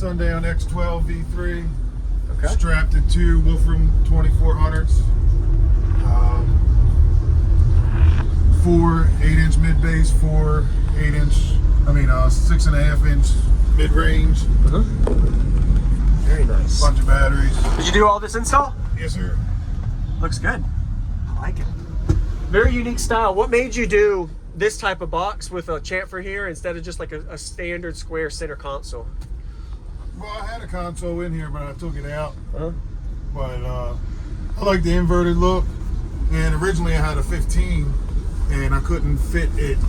Sundown X12 V3. Okay. Strapped to two Wolfram 2400s. 4 8-inch mid bass, 4 6.5 inch mid range. Very nice. Bunch of batteries. Did you do all this install? Yes, sir. Looks good. I like it. Very unique style. What made you do this type of box with a chamfer here instead of just like a standard square center console? Well, I had a console in here, but I took it out. Uh-huh. But I like the inverted look. And originally I had a 15, and I couldn't fit it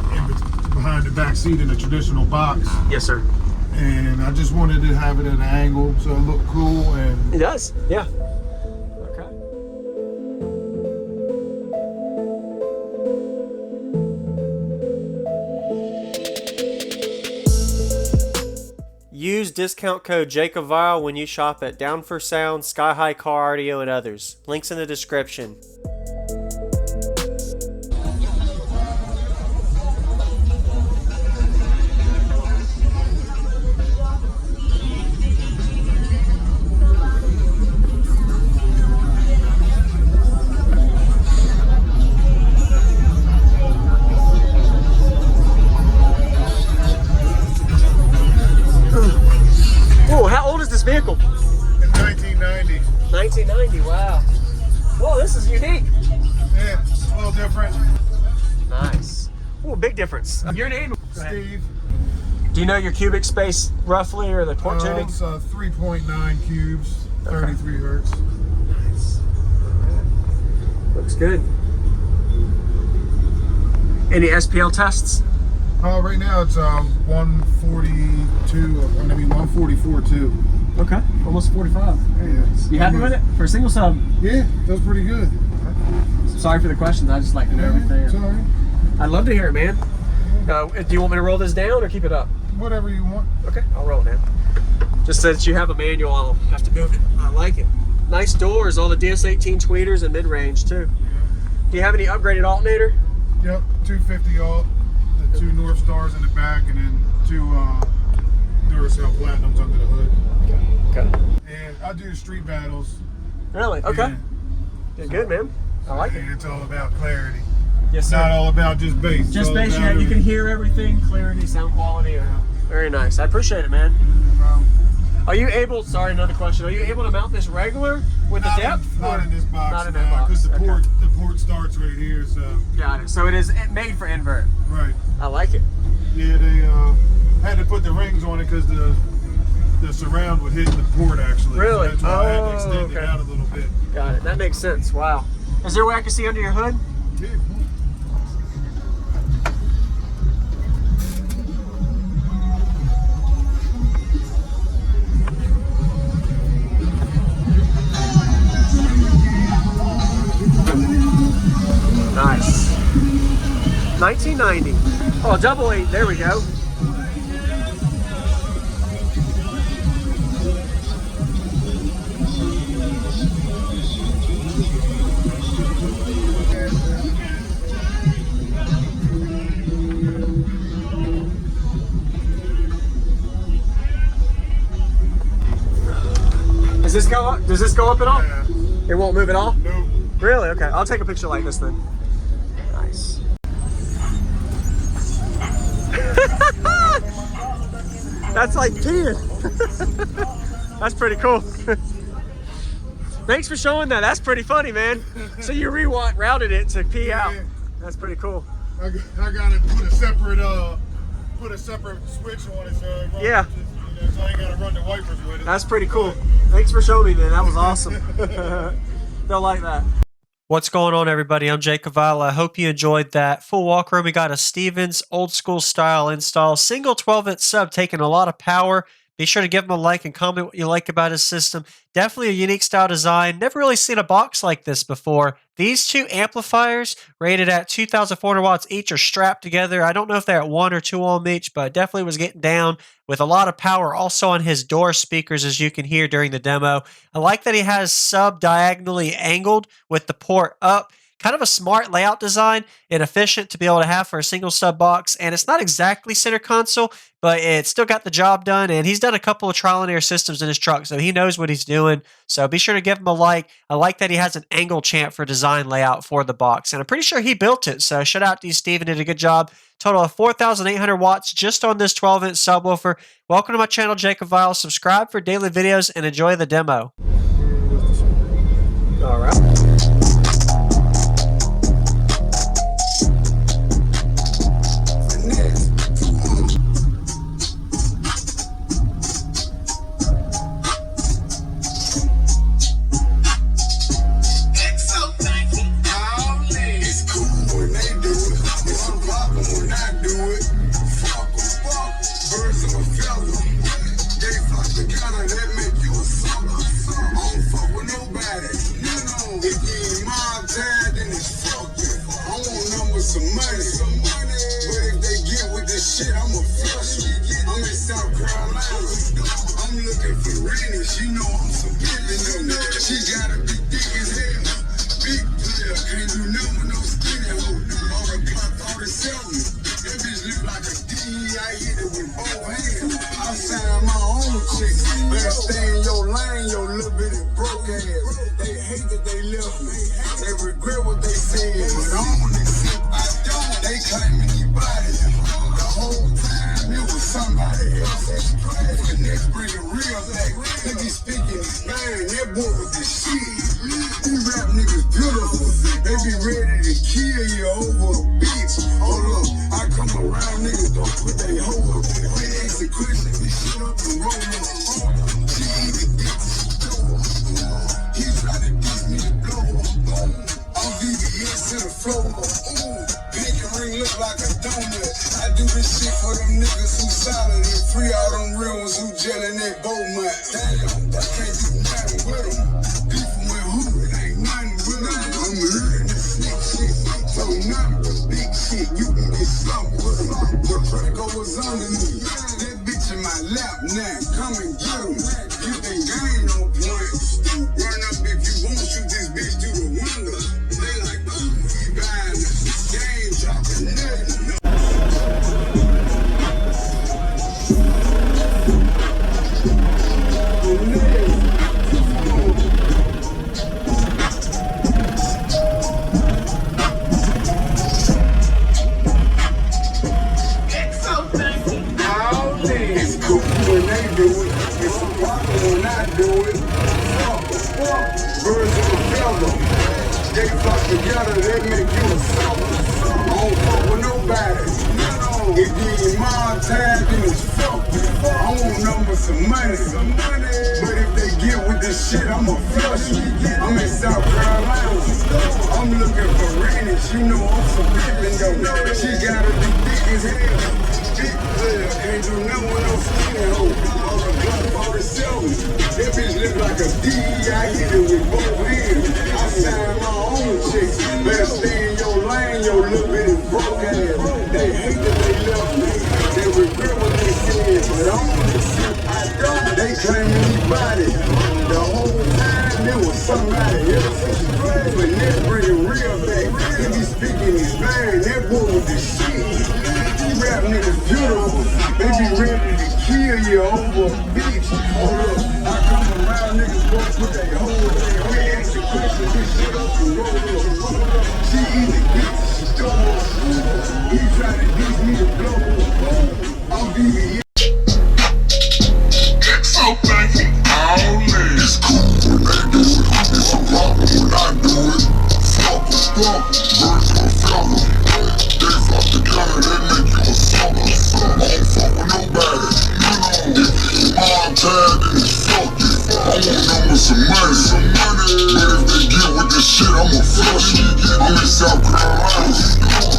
behind the back seat in a traditional box. Yes, sir. And I just wanted to have it at an angle so it looked cool. And it does, yeah. Use discount code JacobViral when you shop at Down for Sound, SkyHigh Car Audio, and others. Links in the description. Whoa, how old is this vehicle? It's 1990. 1990, wow. Whoa, this is unique. Yeah, it's a little different. Nice. Ooh, big difference. Your name? Steve. Do you know your cubic space roughly, or the port tuning? It's 3.9 cubes, 33 hertz. Nice. Looks good. Any SPL tests? Right now it's 144 too. Okay, almost 45. Yeah, You happy with it for a single sub? Yeah, that's pretty good. Sorry for the questions. I just like to know everything. Sorry. I'd love to hear it, man. Do you want me to roll this down or keep it up? Whatever you want. Okay, I'll roll it down. Just since you have a manual, I'll have to move it. I like it. Nice doors, all the DS18 tweeters and mid-range too. Do you have any upgraded alternator? Yep, 250 alt, the 2 North Stars in the back, and then 2 Duracell Platinums under the hood. Okay. And I do street battles. Really? Okay. Yeah. You're good, man. I like it. And it's all about clarity. Yes, It's sir. not all about just bass. Just bass, yeah. You can hear everything, clarity, sound quality. Very nice. I appreciate it, man. Are you able, sorry, another question. Are you able to mount this regular with the depth? Not in this box. Not in that box. Because the Okay. port starts right here, so. Got it. So it is made for invert. Right. I like it. Yeah, they had to put the rings on it because the surround would hit the port actually. Really? So that's why I had to extend okay. it out a little bit. Got it. That makes sense. Wow. Is there a way I can see under your hood? Yeah. Nice. 1990. Oh, double 8. There we go. Does this go up? Does this go up at all? Yeah. It won't move at all? Nope. Really? Okay. I'll take a picture like this then. Nice. That's like peeing. That's pretty cool. Thanks for showing that. That's pretty funny, man. So you routed it to pee out. That's pretty cool. I gotta put a separate switch on it so it runs, Yeah. so I ain't gotta run the wipers with it. That's pretty cool. Thanks for showing me, man. That was awesome. They'll like that. What's going on, everybody? I'm JacobViral. I hope you enjoyed that full walkthrough. We got a Stevens old school style install, single 12-inch sub, taking a lot of power. Be sure to give him a like and comment what you like about his system. Definitely a unique style design. Never really seen a box like this before. These two amplifiers, rated at 2,400 watts each, are strapped together. I don't know if they're at 1 or 2 ohm each, but definitely was getting down with a lot of power. Also on his door speakers, as you can hear during the demo. I like that he has sub diagonally angled with the port up. kind of a smart layout design and efficient to be able to have for a single sub box. And it's not exactly center console, but it's still got the job done. And he's done a couple of trial and error systems in his truck, so he knows what he's doing. So be sure to give him a like. I like that he has an angle champ for design layout for the box, and I'm pretty sure he built it. So shout out to you, Steven. Did a good job. Total of 4,800 watts just on this 12-inch subwoofer. Welcome to my channel, JacobViral. Subscribe for daily videos and enjoy the demo. All right. She know I'm so pimpin' though. She gotta be thick as hell. Big player, can't do nothing with no skinny hoe. On the clock, 47. That bitch look like a D. I hit it with both hands. I sign my own chicks. Better stay in your lane, your little bitty broke ass. They hate that they left me. They regret what they said, but I don't accept I don't. They claim anybody. The whole time it was somebody else. The next bring it real back. They be speaking his mind, that boy with the shit. These rap niggas beautiful. They be ready to kill you over a bitch. Hold up, I come around, niggas don't put they hoe up. They ask the question, we shit up and roll up. She even gets he try to diss me to blow up. I'm VVS to the floor. Pinky ring look like a donut. I do this shit for them niggas who solid and free all them real ones who gelling their bow mud. Damn, I can't do nothing with them. Beefing with who? It ain't nothing with them. I'm hearing this sneak shit. So nothing but big shit. You can get something with them. The Draco was under me. That bitch in my lap now. Come and get him. You think I ain't no point? Run up if you want. Shoot this bitch through the window. They like, he buying this game, dropping nothing. They fuck together, they make you a sucker. I don't fuck with nobody. If you in my time, then it's fuck. I want numbers some money. But if they get with this shit, I'ma flush you. I'm in South Carolina. I'm looking for Rennie. She know I'm some pimpin' though. She gotta be thick as hell. Big player, can't do nothing with no skinny hoe. On the Glock 47. That bitch look like a D. I hit it with both hands. I sign my own chicks. Better stay in your lane, your little bitty broke ass. They hate that they left me. They regret what they said, but I don't accept I don't. They claim anybody. The whole time it was somebody else. But let's bring it real back. He be speaking his mind. That boy with the shit. These rap niggas beautiful. They be ready to kill you over a bitch. Hold up, I come around, niggas go put they hoe up. We ask the question, this shit up and roll up. She either gets it, she don't want to. He try to diss me to blow up. I'm VVS. So thankful, all in. It's cool when they do it. It's a problem when I do it. Fuck, birds of a feather. They fuck together, they make you a sucker. I don't fuck with nobody. If you my time, then it's fuck you. I want numbers some money. But if they get with this shit, I'ma flush you. I'm in South Carolina.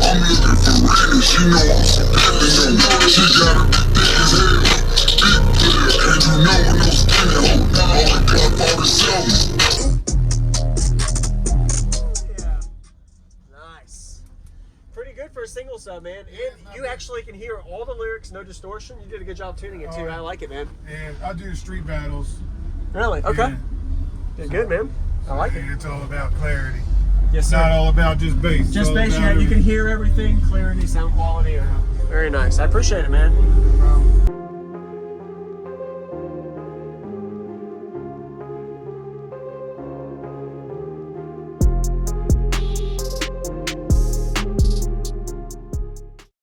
I'm looking for Rennie. She know I'm some pimpin' though. She gotta be thick as hell. Big player, can't do nothing with no skinny hoe. On the Glock 47. For a single sub, man, and you actually can hear all the lyrics, no distortion. You did a good job tuning it too. I like it, man. And I do street battles. Really? Okay. Did good, man. I like it. It's all about clarity. Yes, It's sir. not all about just bass. It's Just all bass, about yeah, you can hear everything, clarity, sound quality. Very nice. I appreciate it, man.